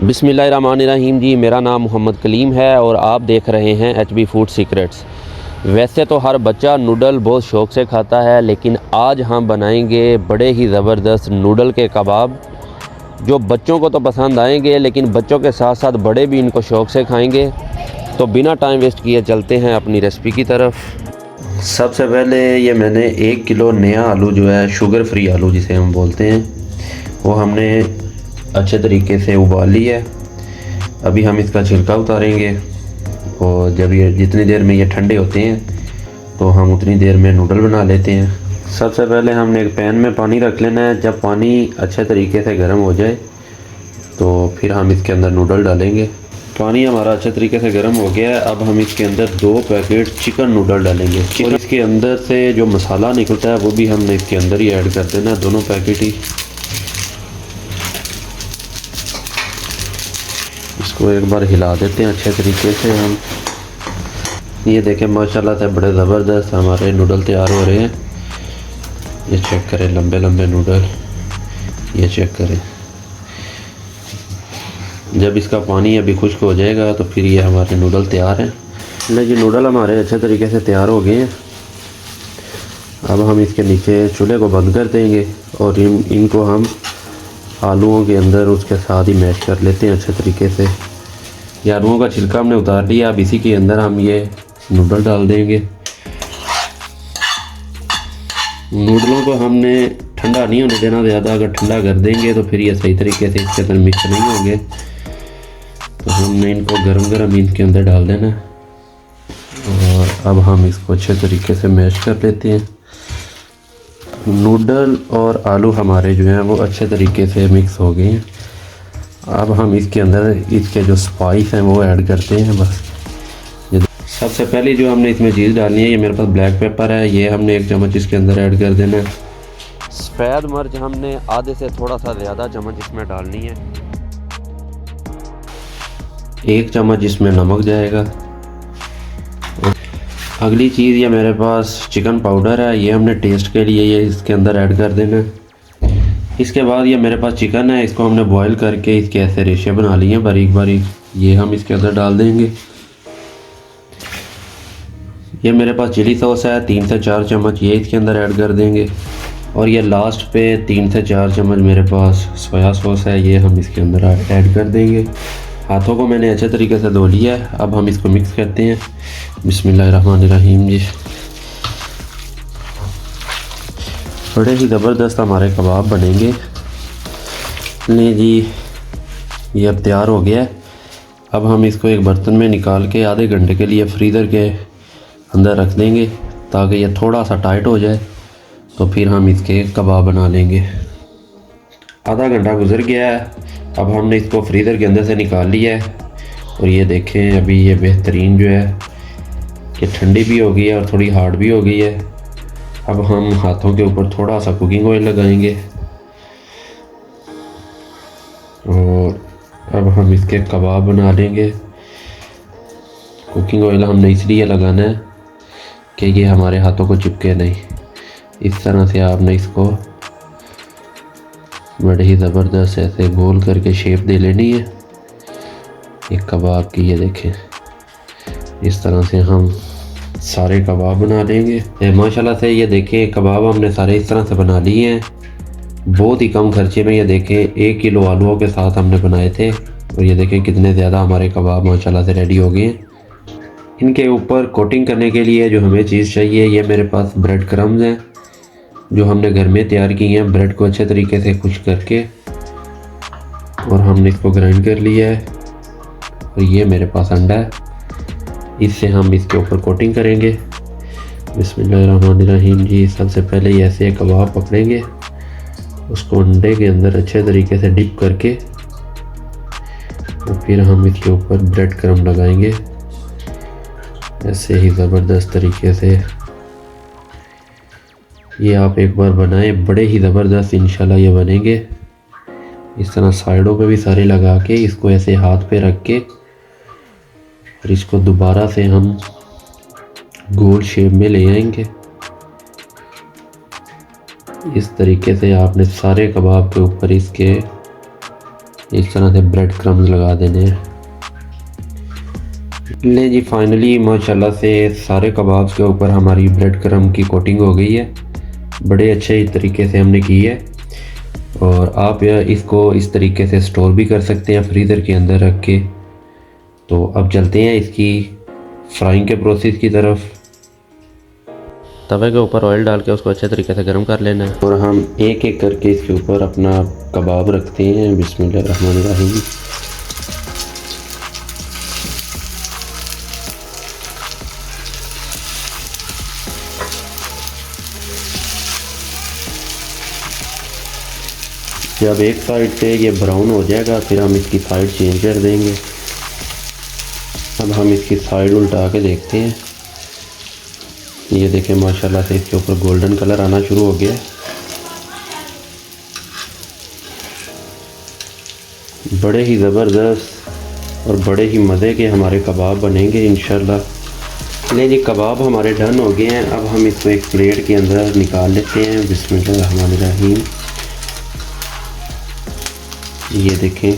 बिस्मिल्लाहिर्रहमानिर्रहीम जी, मेरा नाम मोहम्मद कलीम है और आप देख रहे हैं HB फूड सीक्रेट्स। वैसे तो हर बच्चा नूडल बहुत शौक़ से खाता है, लेकिन आज हम बनाएंगे बड़े ही ज़बरदस्त नूडल के कबाब, जो बच्चों को तो पसंद आएंगे लेकिन बच्चों के साथ साथ बड़े भी इनको शौक़ से खाएंगे। तो बिना टाइम वेस्ट किए चलते हैं अपनी रेसिपी की तरफ। सबसे पहले ये मैंने 1 किलो नया आलू जो है, शुगर फ्री आलू जिसे हम बोलते हैं, वो हमने अच्छे तरीके से उबाल लिया है। अभी हम इसका छिलका उतारेंगे और जब ये जितनी देर में ये ठंडे होते हैं तो हम उतनी देर में नूडल बना लेते हैं। सबसे पहले हमने एक पैन में पानी रख लेना है। जब पानी अच्छे तरीके से गर्म हो जाए तो फिर हम इसके अंदर नूडल डालेंगे। पानी हमारा अच्छे तरीके से गर्म हो गया है। अब हम इसके अंदर 2 पैकेट चिकन नूडल डालेंगे और इसके अंदर से जो मसाला निकलता है वो भी हमने इसके अंदर ही ऐड कर देना, दोनों पैकेट ही। इसको एक बार हिला देते हैं अच्छे तरीके से हम। ये देखें माशाल्लाह से बड़े ज़बरदस्त हमारे नूडल तैयार हो रहे हैं। ये चेक करें, लंबे लंबे नूडल, ये चेक करें। जब इसका पानी अभी खुश्क हो जाएगा तो फिर ये हमारे नूडल तैयार हैं। लेकिन नूडल हमारे अच्छे तरीके से तैयार हो गए हैं। अब हम इसके नीचे चूल्हे को बंद कर देंगे और इनको हम आलूओं के अंदर उसके साथ ही मैश कर लेते हैं अच्छे तरीके से। ये आलूओं का छिलका हमने उतार लिया। अब इसी के अंदर हम ये नूडल डाल देंगे। नूडलों को हमने ठंडा नहीं होने देना ज़्यादा, अगर ठंडा कर देंगे तो फिर ये सही तरीके से इसके अंदर मिक्स नहीं होंगे। तो हमने इनको गरम गरम इनके अंदर डाल देना और अब हम इसको अच्छे तरीके से मैश कर लेते हैं। नूडल और आलू हमारे जो हैं वो अच्छे तरीके से मिक्स हो गए हैं। अब हम इसके अंदर इसके जो स्पाइस हैं वो ऐड करते हैं। बस सबसे पहले जो हमने इसमें चीज़ डालनी है, ये मेरे पास ब्लैक पेपर है, ये हमने 1 चम्मच इसके अंदर ऐड कर देना है। सफ़ेद मिर्च हमने आधे से थोड़ा सा ज़्यादा चम्मच इसमें डालनी है। 1 चम्मच इसमें नमक जाएगा। अगली चीज़ ये मेरे पास चिकन पाउडर है, ये हमने टेस्ट के लिए ये इसके अंदर ऐड कर देना है। इसके बाद ये मेरे पास चिकन है, इसको हमने बॉईल करके इसके ऐसे रेशे बना लिए हैं बारीक बारीक, ये हम इसके अंदर डाल देंगे। ये मेरे पास चिली सॉस है, 3 से 4 चम्मच, ये इसके अंदर ऐड कर देंगे। और ये लास्ट पे 3 से 4 चम्मच मेरे पास सोया सॉस है, ये हम इसके अंदर ऐड कर देंगे। हाथों को मैंने अच्छे तरीके से धो लिया है। अब हम इसको मिक्स करते हैं। बिस्मिल्लाहिर्रहमानिर्रहीम जी। बड़े ही ज़बरदस्त हमारे कबाब बनेंगे। ले जी, ये अब तैयार हो गया है। अब हम इसको एक बर्तन में निकाल के आधे घंटे के लिए फ्रीज़र के अंदर रख देंगे ताकि ये थोड़ा सा टाइट हो जाए, तो फिर हम इसके कबाब बना लेंगे। आधा घंटा गुजर गया है। अब हमने इसको फ्रीज़र के अंदर से निकाल लिया है और ये देखें अभी ये बेहतरीन जो है कि ठंडी भी हो गई है और थोड़ी हार्ड भी हो गई है। अब हम हाथों के ऊपर थोड़ा सा कुकिंग ऑयल लगाएंगे और अब हम इसके कबाब बना लेंगे। कुकिंग ऑयल हमने इसलिए लगाना है कि ये हमारे हाथों को चिपके नहीं। इस तरह से आपने इसको बड़े ही ज़बरदस्त ऐसे गोल करके शेप दे लेनी है एक कबाब की। ये देखें, इस तरह से हम सारे कबाब बना लेंगे। माशाल्लाह से ये देखें कबाब हमने सारे इस तरह से बना लिए हैं, बहुत ही कम खर्चे में। ये देखें 1 किलो आलूओं के साथ हमने बनाए थे और ये देखें कितने ज़्यादा हमारे कबाब माशाल्लाह से रेडी हो गए हैं। इनके ऊपर कोटिंग करने के लिए जो हमें चीज़ चाहिए, ये मेरे पास ब्रेड क्रम्स हैं जो हमने घर में तैयार किए हैं। ब्रेड को अच्छे तरीके से खुश्क करके और हमने इसको ग्राइंड कर लिया है। और ये मेरे पास अंडा है, इससे हम इसके ऊपर कोटिंग करेंगे। बिस्मिल्लाहिर्रहमानिर्रहीम जी। सबसे पहले ये ऐसे कबाब पकड़ेंगे, उसको अंडे के अंदर अच्छे तरीके से डिप करके और फिर हम इसके ऊपर ब्रेड क्रम्ब लगाएंगे ऐसे ही ज़बरदस्त तरीके से। ये आप एक बार बनाएं, बड़े ही ज़बरदस्त इंशाल्लाह ये बनेंगे। इस तरह साइडों पे भी सारे लगा के इसको ऐसे हाथ पे रख के और इसको दोबारा से हम गोल शेप में ले आएंगे। इस तरीके से आपने सारे कबाब के ऊपर इसके इस तरह से ब्रेड क्रम्स लगा देने हैं। ले जी, फाइनली माशाल्लाह से सारे कबाब्स के ऊपर हमारी ब्रेड क्रम्ब की कोटिंग हो गई है। बड़े अच्छे तरीके से हमने की है। और आप इसको इस तरीके से स्टोर भी कर सकते हैं फ्रीज़र के अंदर रख के। तो अब चलते हैं इसकी फ्राइंग के प्रोसेस की तरफ। तवे के ऊपर ऑयल डाल के उसको अच्छे तरीके से गर्म कर लेना है और हम एक एक करके इसके ऊपर अपना कबाब रखते हैं। बिस्मिल्लाहिर्रहमानिर्रहीम। जब एक साइड से ये ब्राउन हो जाएगा फिर हम इसकी साइड चेंज कर देंगे। अब हम इसकी साइड उल्टा के देखते हैं। ये देखें माशाल्लाह से इसके ऊपर गोल्डन कलर आना शुरू हो गया। बड़े ही ज़बरदस्त और बड़े ही मज़े के हमारे कबाब बनेंगे इंशाल्लाह। ले जी, कबाब हमारे डन हो गए हैं। अब हम इसको एक प्लेट के अंदर निकाल लेते हैं। बिस्मिल्लाहिर्रहमानिर्रहीम। ये देखें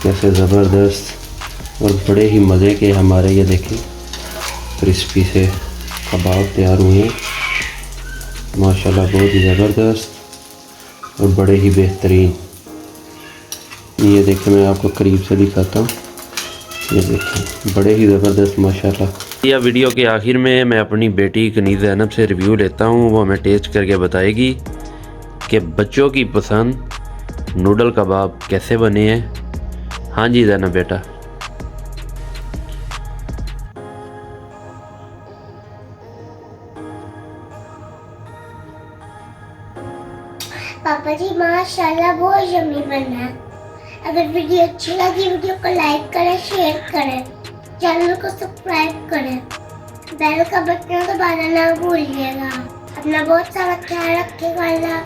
कैसे ज़बरदस्त और बड़े ही मज़े के हमारे ये देखें क्रिस्पी से कबाब तैयार हुए हैं माशाल्लाह। बहुत ही ज़बरदस्त और बड़े ही बेहतरीन। ये देखें, मैं आपको करीब से दिखाता हूँ। ये देखें बड़े ही ज़बरदस्त माशाल्लाह। यह वीडियो के आखिर में मैं अपनी बेटी कनीज़ ज़ैनब से रिव्यू लेता हूँ। वो हमें टेस्ट करके बताएगी कि बच्चों की पसंद नूडल कबाब कैसे बने हैं। हाँ जी ज़ैनब बेटा। पापा जी माशाल्लाह बहुत यम्मी बना है। अगर वीडियो अच्छी लगी वीडियो को लाइक करें, शेयर करें, चैनल को सब्सक्राइब करें, बेल का बटन दबाना ना भूलिएगा। अपना बहुत सारा ख्याल रखिएगा। अल्लाह